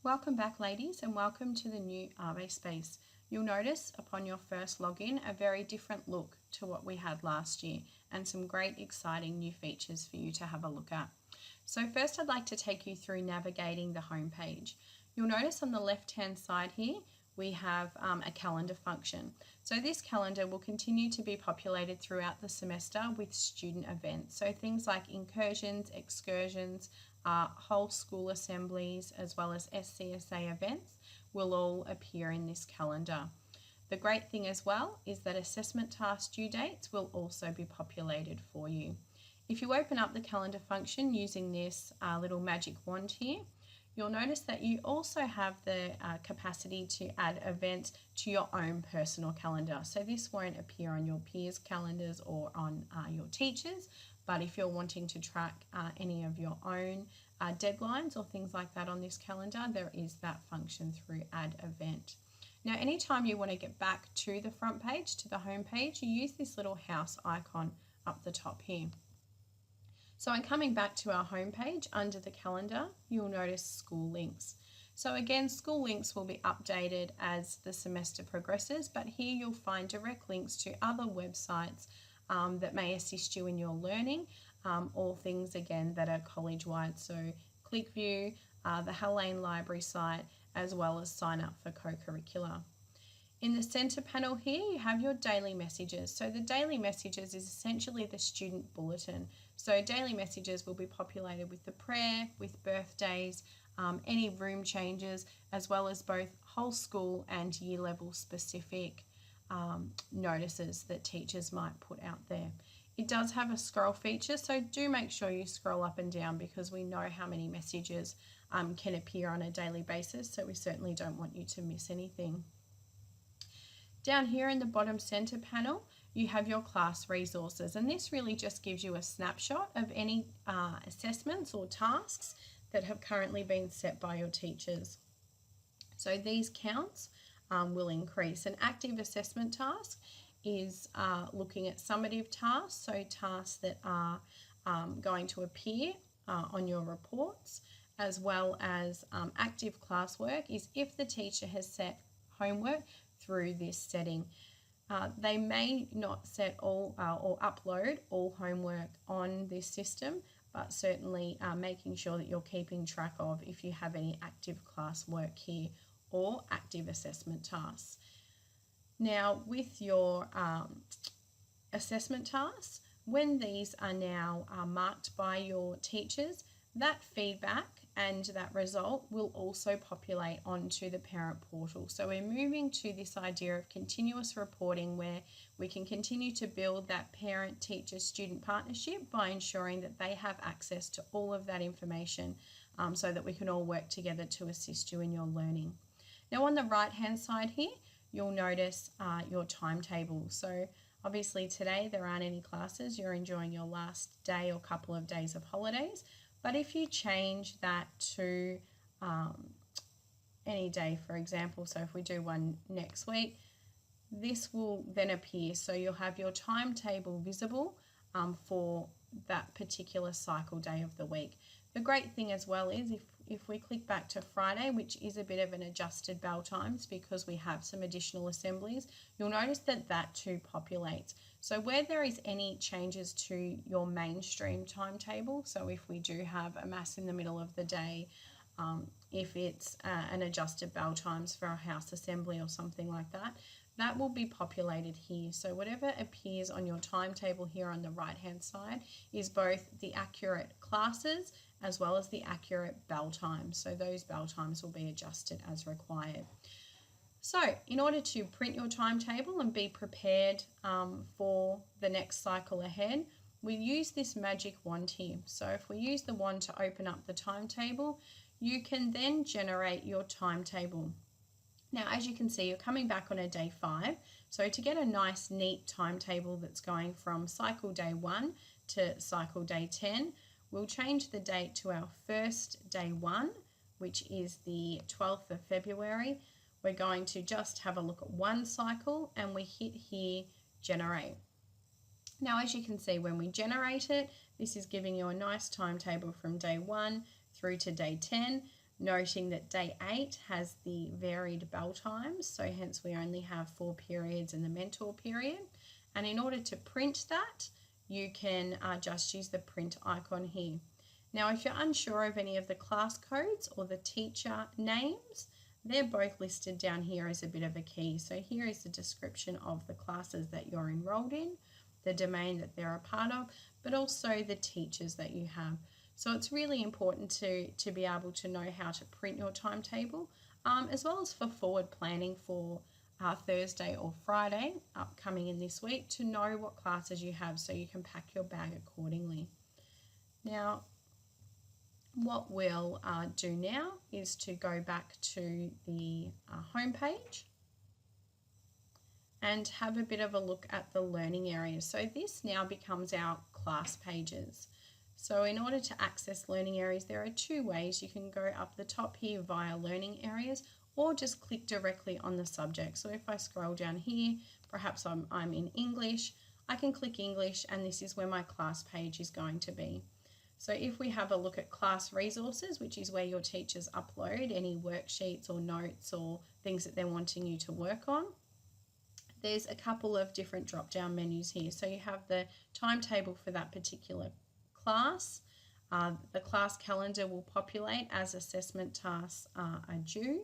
Welcome back, ladies, and welcome to the new AveSpace. You'll notice upon your first login a very different look to what we had last year and some great exciting new features for you to have a look at. So first I'd like to take you through navigating the home page. You'll notice on the left hand side here we have a calendar function. So this calendar will continue to be populated throughout the semester with student events. So things like incursions, excursions, whole school assemblies, as well as SCSA events will all appear in this calendar. The great thing as well is that assessment task due dates will also be populated for you. If you open up the calendar function using this little magic wand here, you'll notice that you also have the capacity to add events to your own personal calendar. So this won't appear on your peers' calendars or on your teachers', but if you're wanting to track any of your own deadlines or things like that on this calendar, there is that function through Add Event. Now, anytime you want to get back to the front page, to the home page, you use this little house icon up the top here. So in coming back to our home page, under the calendar, you'll notice school links. So again, school links will be updated as the semester progresses, but here you'll find direct links to other websites that may assist you in your learning, or things again that are college-wide. So ClickView, the Hellane Library site, as well as sign up for co-curricular. In the center panel here, you have your daily messages. So the daily messages is essentially the student bulletin. So daily messages will be populated with the prayer, with birthdays, any room changes, as well as both whole school and year level specific notices that teachers might put out there. It does have a scroll feature, so do make sure you scroll up and down because we know how many messages can appear on a daily basis, so we certainly don't want you to miss anything. Down here in the bottom center panel, you have your class resources, and this really just gives you a snapshot of any assessments or tasks that have currently been set by your teachers. So these counts will increase. An active assessment task is looking at summative tasks, so tasks that are going to appear on your reports, as well as active classwork is if the teacher has set homework through this setting. They may not set all or upload all homework on this system, but certainly making sure that you're keeping track of if you have any active classwork here or active assessment tasks. Now, with your assessment tasks, when these are now marked by your teachers, that feedback and that result will also populate onto the parent portal. So we're moving to this idea of continuous reporting where we can continue to build that parent-teacher-student partnership by ensuring that they have access to all of that information so that we can all work together to assist you in your learning. Now on the right-hand side here, you'll notice your timetable. So obviously today there aren't any classes, you're enjoying your last day or couple of days of holidays. But if you change that to any day, for example, so if we do one next week, this will then appear. So you'll have your timetable visible for that particular cycle day of the week. The great thing as well is if we click back to Friday, which is a bit of an adjusted bell times because we have some additional assemblies, you'll notice that that too populates. So where there is any changes to your mainstream timetable, so if we do have a mass in the middle of the day, if it's an adjusted bell times for a house assembly or something like that, that will be populated here. So whatever appears on your timetable here on the right hand side is both the accurate classes as well as the accurate bell times. So those bell times will be adjusted as required. So in order to print your timetable and be prepared for the next cycle ahead, we use this magic wand here. So if we use the wand to open up the timetable, you can then generate your timetable. Now, as you can see, you're coming back on a day 5. So to get a nice, neat timetable that's going from cycle day 1 to cycle day 10, we'll change the date to our first day 1, which is the 12th of February. We're going to just have a look at one cycle and we hit here, generate. Now, as you can see, when we generate it, this is giving you a nice timetable from day 1 through to day 10. noting that day 8 has the varied bell times, so hence we only have 4 periods in the mentor period. And in order to print that, you can just use the print icon here. Now, if you're unsure of any of the class codes or the teacher names, they're both listed down here as a bit of a key. So here is the description of the classes that you're enrolled in, the domain that they're a part of, but also the teachers that you have. So it's really important to be able to know how to print your timetable, as well as for forward planning for Thursday or Friday upcoming in this week, to know what classes you have so you can pack your bag accordingly. Now, what we'll do now is to go back to the home page and have a bit of a look at the learning areas. So this now becomes our class pages. So in order to access learning areas, there are 2 ways. You can go up the top here via learning areas, or just click directly on the subject. So if I scroll down here, perhaps I'm in English, I can click English, and this is where my class page is going to be. So if we have a look at class resources, which is where your teachers upload any worksheets or notes or things that they're wanting you to work on, there's a couple of different drop-down menus here. So you have the timetable for that particular class. The class calendar will populate as assessment tasks are due.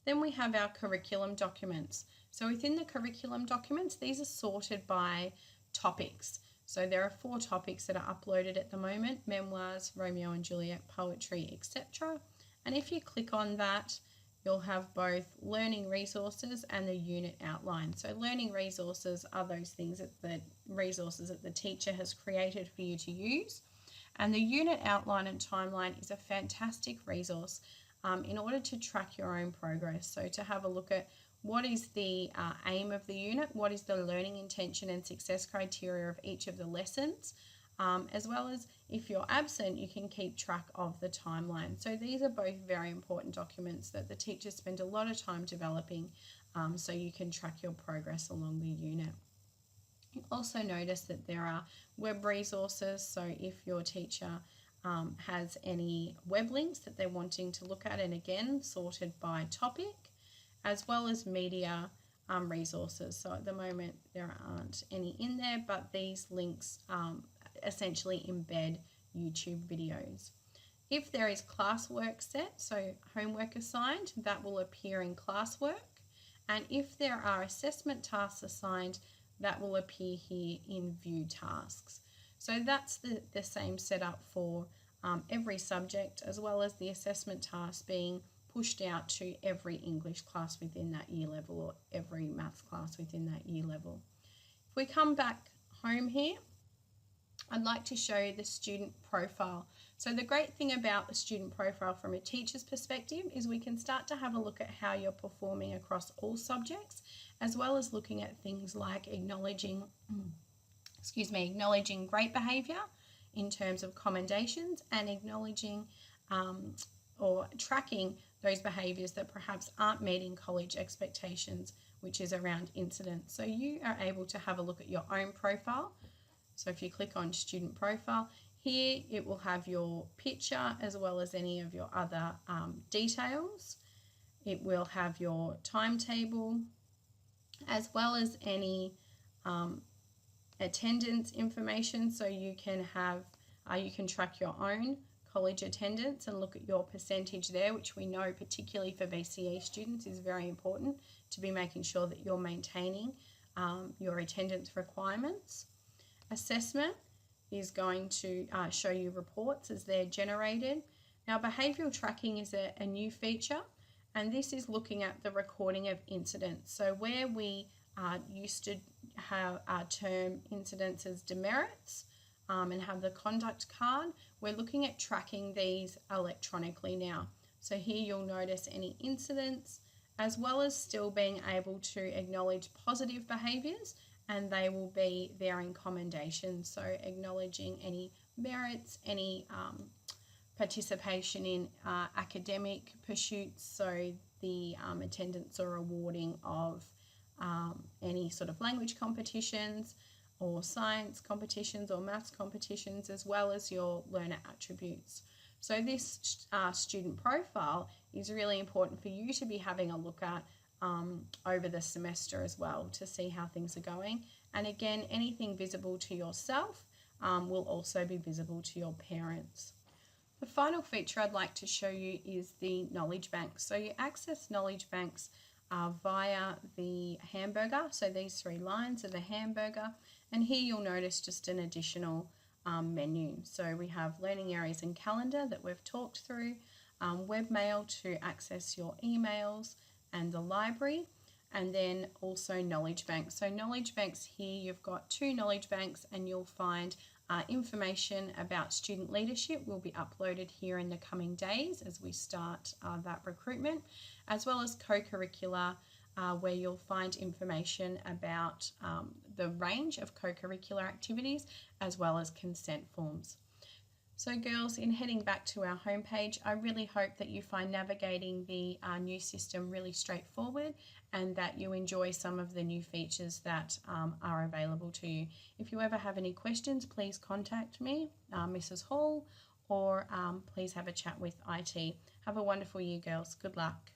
Then we have our curriculum documents. So within the curriculum documents, these are sorted by topics. So there are 4 topics that are uploaded at the moment: memoirs, Romeo and Juliet, poetry, etc. And if you click on that, you'll have both learning resources and the unit outline. So learning resources are those things that the resources that the teacher has created for you to use. And the unit outline and timeline is a fantastic resource in order to track your own progress. So to have a look at what is the aim of the unit, what is the learning intention and success criteria of each of the lessons, as well as if you're absent, you can keep track of the timeline. So these are both very important documents that the teachers spend a lot of time developing, so you can track your progress along the unit. You also notice that there are web resources, so if your teacher has any web links that they're wanting to look at, and again sorted by topic, as well as media resources. So at the moment there aren't any in there, but these links essentially embed YouTube videos. If there is classwork set, so homework assigned, that will appear in classwork. And if there are assessment tasks assigned, that will appear here in view tasks. So that's the same setup for every subject, as well as the assessment tasks being pushed out to every English class within that year level, or every maths class within that year level. If we come back home here, I'd like to show you the student profile. So the great thing about the student profile from a teacher's perspective is we can start to have a look at how you're performing across all subjects, as well as looking at things like acknowledging great behaviour in terms of commendations, and acknowledging or tracking those behaviours that perhaps aren't meeting college expectations, which is around incidents. So you are able to have a look at your own profile. So if you click on student profile, here it will have your picture as well as any of your other details. It will have your timetable, as well as any attendance information. So you can have, you can track your own college attendance and look at your percentage there, which we know particularly for VCE students is very important to be making sure that you're maintaining your attendance requirements. Assessment is going to show you reports as they're generated. Now, behavioural tracking is a new feature, and this is looking at the recording of incidents. So where we used to have term incidents as demerits and have the conduct card, we're looking at tracking these electronically now. So here you'll notice any incidents, as well as still being able to acknowledge positive behaviours, and they will be there in commendation. So acknowledging any merits, any participation in academic pursuits, so the attendance or awarding of any sort of language competitions or science competitions or maths competitions, as well as your learner attributes. So this student profile is really important for you to be having a look at over the semester as well, to see how things are going. And again, anything visible to yourself will also be visible to your parents. The final feature I'd like to show you is the knowledge banks. So you access knowledge banks via the hamburger. So these 3 lines are the hamburger, and here you'll notice just an additional menu. So we have learning areas and calendar that we've talked through, webmail to access your emails and the library, and then also knowledge banks. So knowledge banks here, you've got 2 knowledge banks, and you'll find information about student leadership will be uploaded here in the coming days as we start that recruitment, as well as co-curricular, where you'll find information about the range of co-curricular activities as well as consent forms. So girls, in heading back to our homepage, I really hope that you find navigating the new system really straightforward, and that you enjoy some of the new features that are available to you. If you ever have any questions, please contact me, Mrs. Hall, or please have a chat with IT. Have a wonderful year, girls. Good luck.